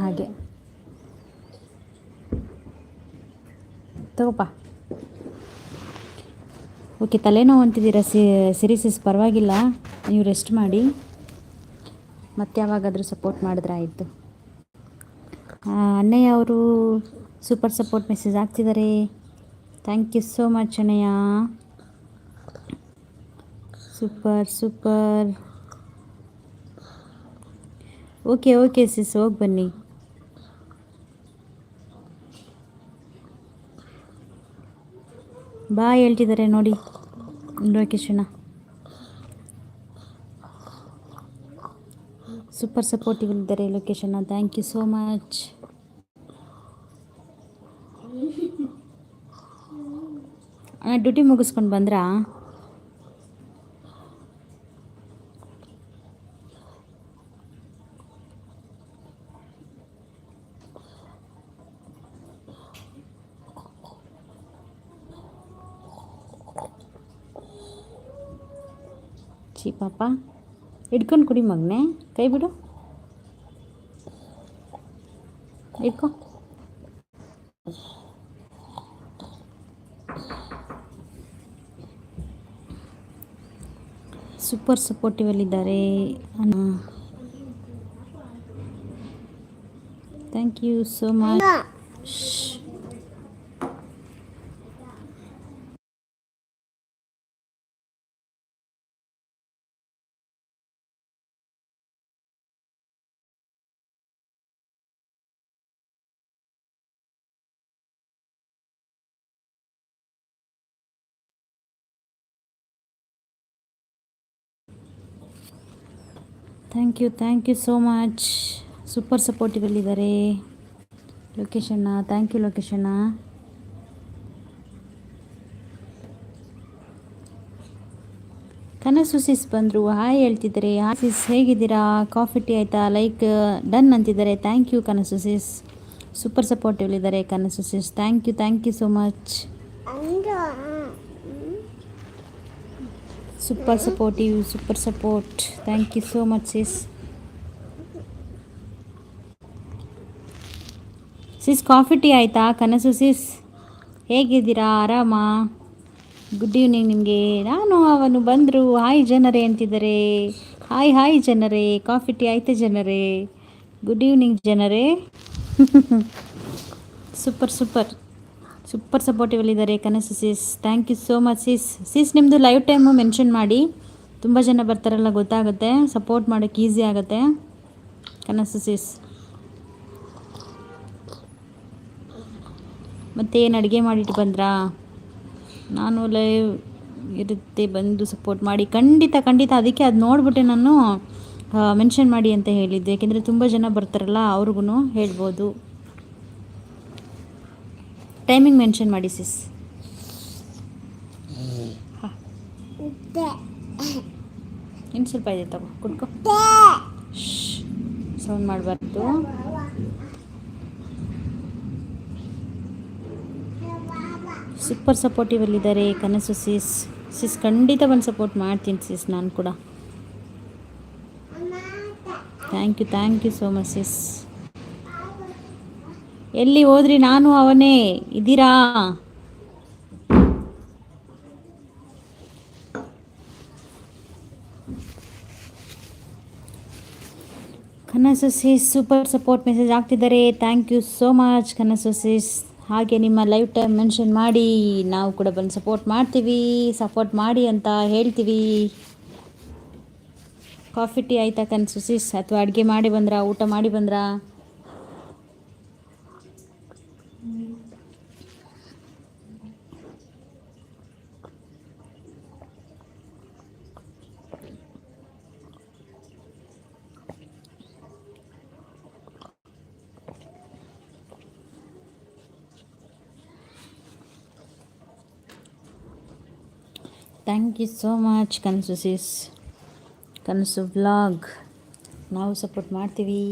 ಹಾಗೆ ತಗೋಪ್ಪ. ಓಕೆ, ತಲೆನೋವು ಅಂತಿದ್ದೀರಾ ಸಿಸ್, ಪರವಾಗಿಲ್ಲ, ನೀವು ರೆಸ್ಟ್ ಮಾಡಿ, ಮತ್ತೆ ಯಾವಾಗಾದರೂ ಸಪೋರ್ಟ್ ಮಾಡಿದ್ರೆ ಆಯಿತು. ಅಣ್ಣಯ್ಯ ಅವರು ಸೂಪರ್ ಸಪೋರ್ಟ್ ಮೆಸೇಜ್ ಹಾಕ್ತಿದ್ದಾರೆ. ಥ್ಯಾಂಕ್ ಯು ಸೋ ಮಚ್ ಅಣ್ಣಯ್ಯ. ಸೂಪರ್. ಓಕೆ ಸಿಸ್, ಹೋಗಿ ಬನ್ನಿ. ಬಾಯ್ ಹೇಳ್ತಿದ್ದಾರೆ ನೋಡಿ ಲೊಕೇಶನ್ನ. ಸೂಪರ್ ಸಪೋರ್ಟಿವ್ ಇದ್ದಾರೆ ಲೊಕೇಶನ್ನ. Thank you so much. Duty ಮುಗಿಸ್ಕೊಂಡು ಬಂದ್ರಾ? ಪಾಪ ಹಿಡ್ಕೊಂಡು ಕುಡಿ ಮಗನೇ, ಕೈ ಬಿಡು, ಹಿಡ್ಕೊ. ಸೂಪರ್ ಸಪೋರ್ಟಿವಲ್ಲಿದ್ದಾರೆ. Thank you so much. Thank you so much. Super ಸಪೋರ್ಟಿವಲ್ಲಿದ್ದಾರೆ ಲೊಕೇಶನ್ನ. ಥ್ಯಾಂಕ್ ಯು ಲೊಕೇಶನ್ನ. ಕನಸು ಸಿಸ್ ಬಂದರು, ಹಾಯ್ ಹೇಳ್ತಿದ್ದಾರೆ. ಹಾಯ್ ಸಿಸ್, ಹೇಗಿದ್ದೀರಾ? ಕಾಫಿ ಟೀ ಆಯಿತಾ? ಲೈಕ್ ಡನ್ ಅಂತಿದ್ದಾರೆ. Thank you Kanasu sis. Super ಸಪೋರ್ಟಿವಲ್ಲಿದ್ದಾರೆ Kanasu sis. Thank you so much. Super support. Thank you so much sis. Coffee tea ಆಯಿತಾ ಕನಸು ಸಿಸ್? ಹೇಗಿದ್ದೀರಾ? ಆರಾಮಾ? ಗುಡ್ ಈವ್ನಿಂಗ್ ನಿಮಗೆ. ಅವನು ಬಂದರು, ಹಾಯ್ ಜನರೇ ಅಂತಿದ್ದಾರೆ. ಹಾಯ್ ಜನರೇ, ಕಾಫಿ ಟೀ ಆಯ್ತಾ ಜನರೇ? ಗುಡ್ ಈವ್ನಿಂಗ್ ಜನರೇ. ಸೂಪರ್ ಸಪೋರ್ಟಿವಲ್ಲಿದ್ದಾರೆ Kanasu sis. Thank you so much sis. ನಿಮ್ಮದು ಲೈವ್ ಟೈಮು ಮೆನ್ಷನ್ ಮಾಡಿ, ತುಂಬ ಜನ ಬರ್ತಾರಲ್ಲ, ಗೊತ್ತಾಗುತ್ತೆ, ಸಪೋರ್ಟ್ ಮಾಡೋಕ್ಕೆ ಈಸಿ ಆಗುತ್ತೆ ಕನಸು ಸಿಸ್. ಮತ್ತು ಏನು ಅಡುಗೆ ಮಾಡಿಟ್ಟು ಬಂದ್ರಾ? ನಾನು ಲೈವ್ ಇರುತ್ತೆ, ಬಂದು ಸಪೋರ್ಟ್ ಮಾಡಿ. ಖಂಡಿತ ಅದಕ್ಕೆ ಅದು ನೋಡಿಬಿಟ್ಟೆ ನಾನು ಮೆನ್ಷನ್ ಮಾಡಿ ಅಂತ ಹೇಳಿದ್ದೆ. ಏಕೆಂದರೆ ತುಂಬ ಜನ ಬರ್ತಾರಲ್ಲ, ಅವ್ರಿಗೂ ಹೇಳ್ಬೋದು. ಟೈಮಿಂಗ್ ಮೆನ್ಷನ್ ಮಾಡಿ ಸಿಸ್. ಇನ್ನು ಸ್ವಲ್ಪ ಇದೆ, ತಗೋ ಕುಡ್ಕೊ. ಸೌಂಡ್ ಮಾಡಬಾರ್ದು. ಸೂಪರ್ ಸಪೋರ್ಟಿವಲ್ಲಿದ್ದಾರೆ ಕನಸು ಸಿಸ್. ಖಂಡಿತ ಬಂದು ಸಪೋರ್ಟ್ ಮಾಡ್ತೀನಿ ಸಿಸ್, ನಾನು ಕೂಡ. Thank you so much sis. ಎಲ್ಲಿ ಹೋದ್ರಿ? ನಾನು ಅವನೇ, ಇದ್ದೀರಾ? Kanasu sis super support message ಆಗ್ತಿದ್ದಾರೆ. Thank you so much Kanasu sis. ಹಾಗೆ ನಿಮ್ಮ ಲೈವ್ ಟೈಮ್ ಮೆನ್ಷನ್ ಮಾಡಿ, ನಾವು ಕೂಡ ಬಂದು ಸಪೋರ್ಟ್ ಮಾಡ್ತೀವಿ. ಸಪೋರ್ಟ್ ಮಾಡಿ ಅಂತ ಹೇಳ್ತೀವಿ. ಕಾಫಿ ಟೀ ಆಯಿತಾ ಕನಸು ಸಿಸ್? ಅಥವಾ ಅಡುಗೆ ಮಾಡಿ ಬಂದ್ರಾ? ಊಟ ಮಾಡಿ ಬಂದ್ರಾ? Thank you so much Kanasu ಸಿಸ್. ಕನಸು ವ್ಲಾಗ್ ನಾವು ಸಪೋರ್ಟ್ ಮಾಡ್ತೀವಿ.